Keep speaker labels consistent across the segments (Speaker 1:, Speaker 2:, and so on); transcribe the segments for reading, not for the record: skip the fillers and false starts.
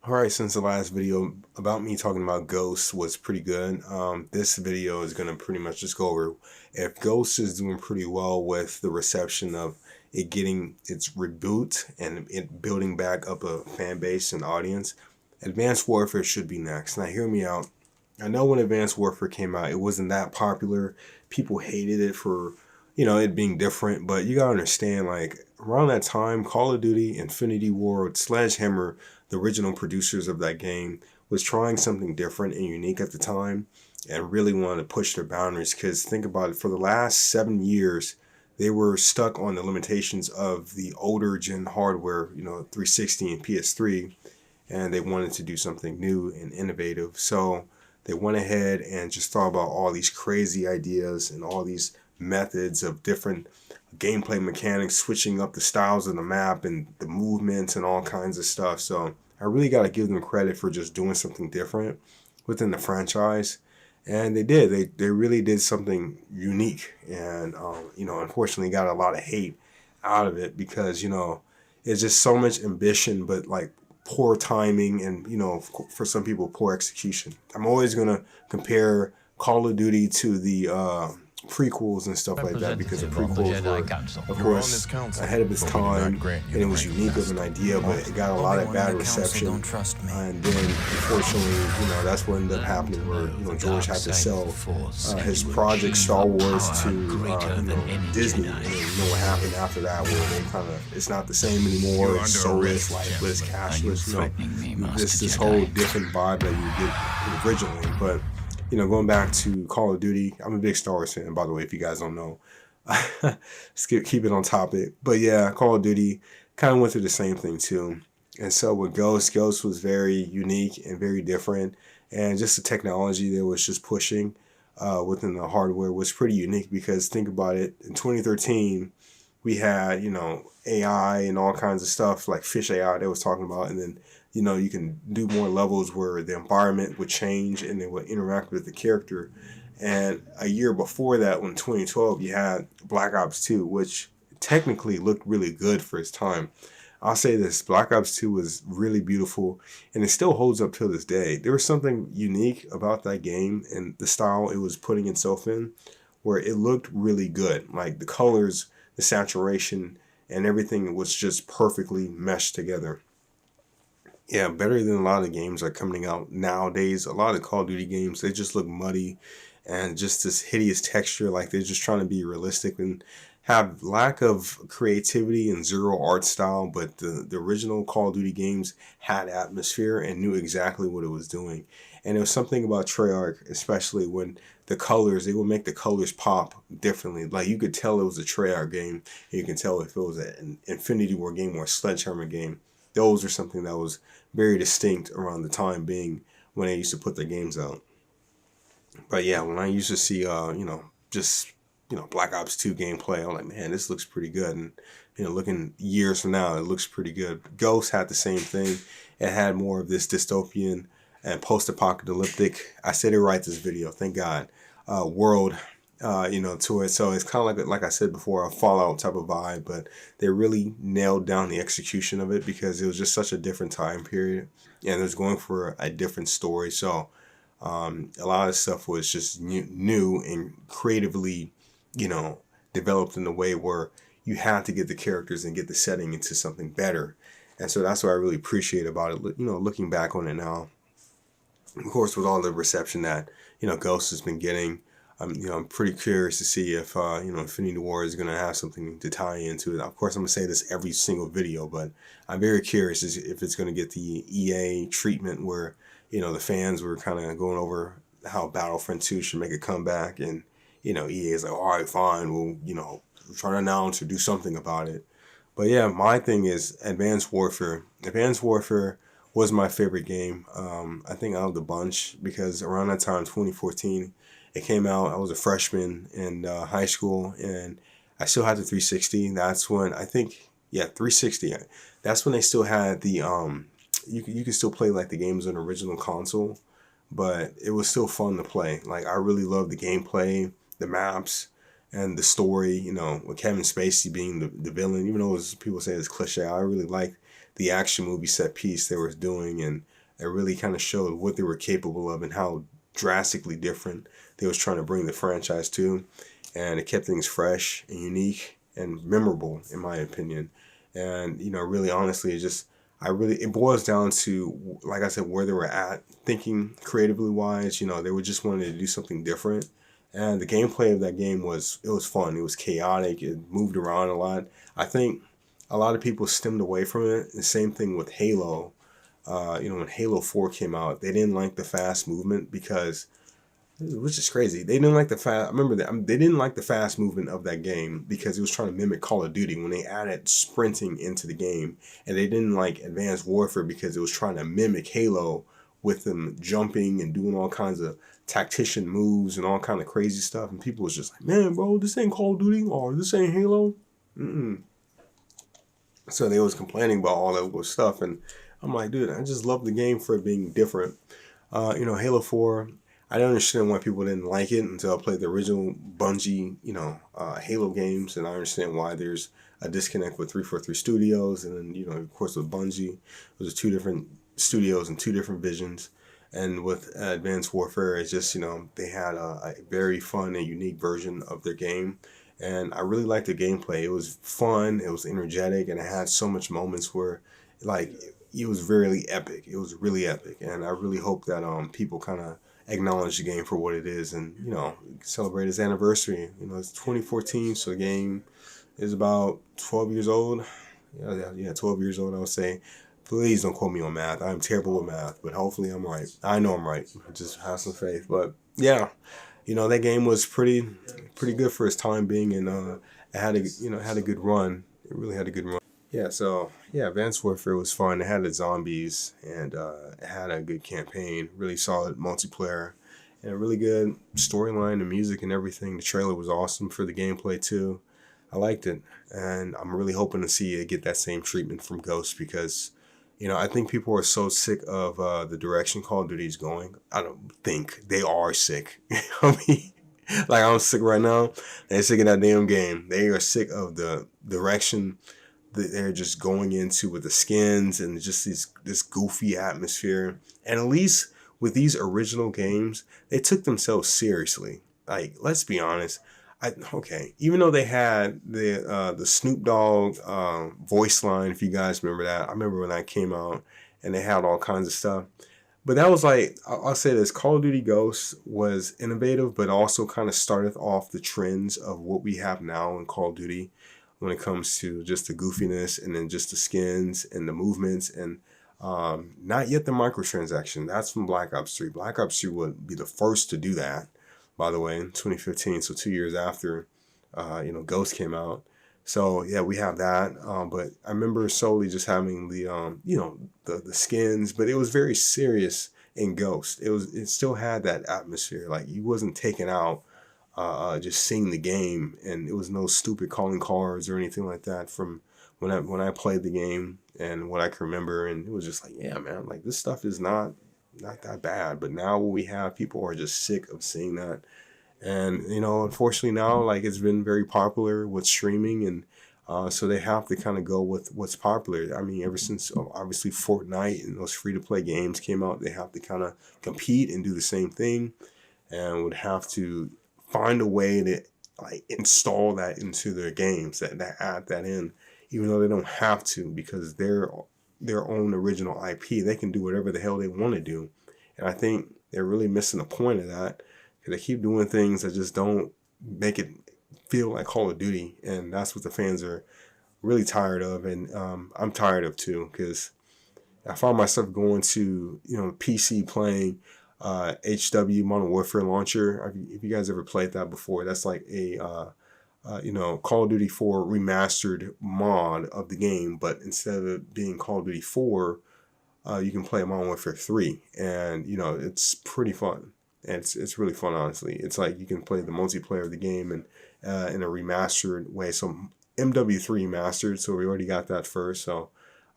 Speaker 1: All right, since the last video about me talking about Ghost was pretty good, this video is going to pretty much just go over if Ghost is doing pretty well with the reception of it getting its reboot and it building back up a fan base and audience. Advanced Warfare should be next. Now, hear me out. I know when Advanced Warfare came out, it wasn't that popular. People hated it for, it being different, but you gotta understand, like, around that time, Call of Duty, Infinity Ward, Sledgehammer, the original producers of that game, was trying something different and unique at the time and really wanted to push their boundaries. Because think about it, for the last 7 years, they were stuck on the limitations of the older gen hardware, 360 and PS3, and they wanted to do something new and innovative. So they went ahead and just thought about all these crazy ideas and all these methods of different gameplay mechanics, switching up the styles of the map and the movements and all kinds of stuff. So I really got to give them credit for just doing something different within the franchise. And they did. They really did something unique. And, unfortunately got a lot of hate out of it because, it's just so much ambition, but like poor timing and, for some people, poor execution. I'm always going to compare Call of Duty to the prequels and stuff like that because the prequels were, of course, ahead of its time and it was unique as an idea, but it got a lot of bad reception. And then, unfortunately, that's what ended up happening where, George had to sell his project Star Wars to, Disney. And then, what happened after that where they kind of, it's not the same anymore. It's soulless, lifeless, cashless, this whole different vibe that you get originally. But going back to Call of Duty, I'm a big Star Wars fan, by the way, if you guys don't know. Keep it on topic. But yeah, Call of Duty kind of went through the same thing too. And so with Ghost was very unique and very different. And just the technology that was just pushing within the hardware was pretty unique because think about it, in 2013, we had, AI and all kinds of stuff like Fish AI they was talking about. And then you can do more levels where the environment would change and it would interact with the character. And a year before that, in 2012, you had Black Ops 2, which technically looked really good for its time. I'll say this, Black Ops 2 was really beautiful and it still holds up till this day. There was something unique about that game and the style it was putting itself in where it looked really good. Like the colors, the saturation, and everything was just perfectly meshed together. Yeah, better than a lot of games are coming out nowadays. A lot of Call of Duty games, they just look muddy and just this hideous texture, like they're just trying to be realistic and have lack of creativity and zero art style. But the original Call of Duty games had atmosphere and knew exactly what it was doing. And there was something about Treyarch, especially when the colors, they would make the colors pop differently. Like you could tell it was a Treyarch game, and you can tell if it was an Infinity War game or a Sledgehammer game. Those are something that was very distinct around the time being when they used to put their games out. But yeah, when I used to see, just, Black Ops 2 gameplay, I'm like, man, this looks pretty good. And, looking years from now, it looks pretty good. Ghost had the same thing. It had more of this dystopian and post-apocalyptic, I said it right this video, thank God, world to it. So it's kind of like I said before, a Fallout type of vibe, but they really nailed down the execution of it because it was just such a different time period and it was going for a different story. So a lot of stuff was just new and creatively, developed in a way where you had to get the characters and get the setting into something better. And so that's what I really appreciate about it, looking back on it now. Of course, with all the reception that, Ghost has been getting, I'm pretty curious to see if, Infinity War is going to have something to tie into it. Of course, I'm going to say this every single video, but I'm very curious if it's going to get the EA treatment where, the fans were kind of going over how Battlefront 2 should make a comeback. And, EA is like, all right, fine, we'll, try to announce or do something about it. But yeah, my thing is Advanced Warfare. Advanced Warfare was my favorite game, I think out of the bunch, because around that time, 2014, it came out. I was a freshman in high school, and I still had the 360. That's when I think, yeah, 360. That's when they still had the you could still play like the games on the original console, but it was still fun to play. Like I really loved the gameplay, the maps, and the story. With Kevin Spacey being the villain, even though people say it's cliche, I really like the action movie set piece they were doing, and It really kind of showed what they were capable of and how drastically different they was trying to bring the franchise to, and it kept things fresh and unique and memorable, in my opinion. And really honestly, it boils down to, like I said, where they were at thinking creatively wise. They were just wanting to do something different. And the gameplay of that game was fun. It was chaotic. It moved around a lot. I think a lot of people stemmed away from it. The same thing with Halo. When Halo 4 came out, they didn't like the fast movement because, which is crazy. They didn't like the fast. I remember that they didn't like the fast movement of that game because it was trying to mimic Call of Duty when they added sprinting into the game, and they didn't like Advanced Warfare because it was trying to mimic Halo with them jumping and doing all kinds of tactician moves and all kind of crazy stuff. And people was just like, man, bro, this ain't Call of Duty or this ain't Halo. So they was complaining about all that good stuff, and I'm like, dude, I just love the game for it being different. Halo 4, I don't understand why people didn't like it until I played the original Bungie, Halo games, and I understand why there's a disconnect with 343 Studios, and then, of course, with Bungie, there's two different studios and two different visions. And with Advanced Warfare, it's just, they had a very fun and unique version of their game. And I really liked the gameplay. It was fun, it was energetic, and it had so much moments where, like, it was really epic. It was really epic. And I really hope that people kind of acknowledge the game for what it is and, celebrate its anniversary. It's 2014, so the game is about 12 years old. Yeah, 12 years old, I would say. Please don't quote me on math. I'm terrible with math, but hopefully I'm right. I know I'm right. Just have some faith. But yeah, that game was pretty good for its time being, and it had a good run. It really had a good run. Yeah, so yeah, Advanced Warfare was fun. It had the zombies, and it had a good campaign, really solid multiplayer, and a really good storyline and music and everything. The trailer was awesome for the gameplay too. I liked it, and I'm really hoping to see it get that same treatment from Ghost because, I think people are so sick of the direction Call of Duty is going. I don't think they are sick. I mean, like I'm sick right now. They're sick of that damn game. They are sick of the direction that they're just going into with the skins and just this goofy atmosphere. And at least with these original games, they took themselves seriously. Like, let's be honest. Even though they had the Snoop Dogg voice line, if you guys remember that. I remember when that came out and they had all kinds of stuff. But that was like, I'll say this, Call of Duty Ghosts was innovative, but also kind of started off the trends of what we have now in Call of Duty when it comes to just the goofiness and then just the skins and the movements and not yet the microtransaction. That's from Black Ops 3. Black Ops 3 would be the first to do that, by the way, in 2015, so 2 years after, Ghost came out. So yeah, we have that. But I remember solely just having the skins, but it was very serious in Ghost. It still had that atmosphere. Like you wasn't taken out just seeing the game, and it was no stupid calling cards or anything like that from when I played the game and what I can remember. And it was just like, yeah, man, like this stuff is not that bad. But now what we have, people are just sick of seeing that. And, unfortunately now, like it's been very popular with streaming, and so they have to kind of go with what's popular. I mean, ever since obviously Fortnite and those free-to-play games came out, they have to kind of compete and do the same thing, and would have to find a way to like install that into their games, that add that in, even though they don't have to because they're their own original IP. They can do whatever the hell they want to do, and I think they're really missing the point of that. They keep doing things that just don't make it feel like Call of Duty, and that's what the fans are really tired of, and I'm tired of too, because I found myself going to PC playing HW Modern Warfare Launcher. If you guys ever played that before, that's like a Call of Duty 4 remastered mod of the game, but instead of it being Call of Duty 4, you can play Modern Warfare 3, and it's pretty fun. And it's really fun, honestly. It's like you can play the multiplayer of the game and in a remastered way. So MW3 remastered, so we already got that first. So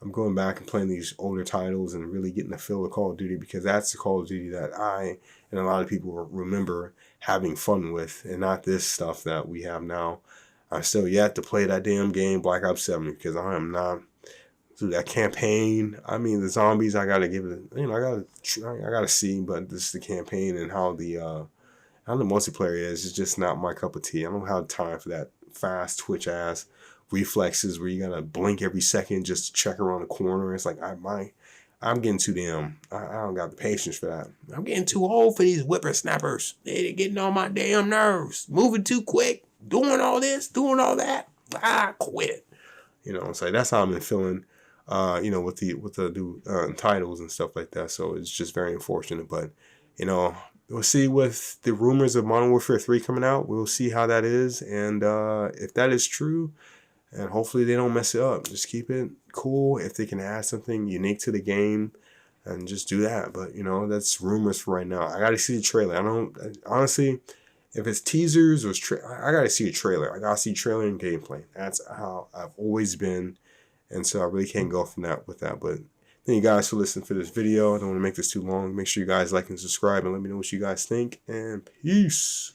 Speaker 1: I'm going back and playing these older titles and really getting the feel of Call of Duty, because that's the Call of Duty that I and a lot of people remember having fun with, and not this stuff that we have now. I'm still yet to play that damn game, Black Ops 7, because I am not through that campaign. I mean, the zombies, I gotta give it, I gotta see, but this is the campaign and how the multiplayer is. It's just not my cup of tea. I don't have time for that fast twitch ass reflexes where you gotta blink every second just to check around the corner. It's like I'm getting too damn. I don't got the patience for that. I'm getting too old for these whippersnappers. They're getting on my damn nerves. Moving too quick. Doing all this, doing all that. I quit. It's like that's how I've been feeling. With the new titles and stuff like that. So it's just very unfortunate. But we'll see with the rumors of Modern Warfare 3 coming out. We'll see how that is, and if that is true, and hopefully they don't mess it up. Just keep it cool. If they can add something unique to the game, and just do that. But that's rumors for right now. I gotta see the trailer. I don't honestly. If it's teasers or I gotta see a trailer. I gotta see trailer and gameplay. That's how I've always been. And so I really can't go from that with that. But thank you guys for listening for this video. I don't want to make this too long. Make sure you guys like and subscribe and let me know what you guys think. And peace.